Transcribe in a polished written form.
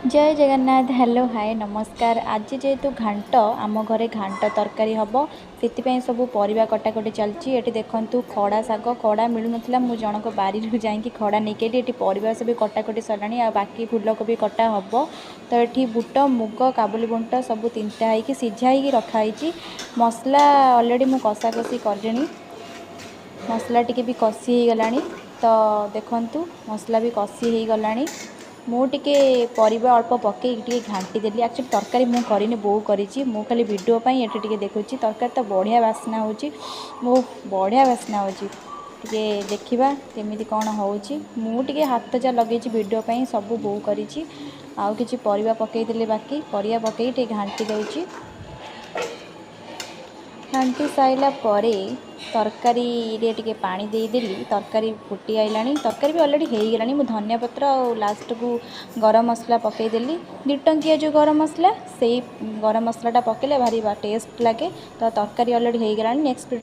जय Jagannath. Hello hi नमस्कार। आज जेहेतु घांट आम घरे घांट तरकारी हम से सब परिवा कटाकटी चलती। ये देखूँ खड़ा शाग खड़ा मिलू ना मुझ जनक बारी जाकि खड़ा नहीं ये परिवा सब कटाकटी सरला आ बाकी फुलकोबी कटा हम। तो ये बुट मुग काबुली बुंट सब तीनटा हो सीझा ही रखाई। मसला ऑलरेडी मु कषा कषी कर मसला टी भी कषी हो गला। तो देखु मसला भी कषी हो गला। मुझे परिवा अल्प पकईकि घाटी देली। एक्चुअली तरकारी मुझे करनी बो करी खाली वीडियो ये देखुँ तरकारी तो बढ़िया बास्ना हो बढ़िया बास्ना हो देखा केमी कौन हो मुझे हाथ जा लगे वीडियो सब बो करी आउ कि परिवा पकईदेली बाकी परिया पकई घाटी दूची। घाटी साइला परे तरकारी टे पानी देदेली तरकारी फुटी आईला। तरकारी भी ऑलरेडी हो गला। मुझे धनिया पत्र और लास्ट को गरम मसला पकईदेली 2 टंकिया जो गरम मसला से गरम मसलाटा पकड़े भारी टेस्ट लगे। तो तरकारी ऑलरेडी हो गला। नेक्स्ट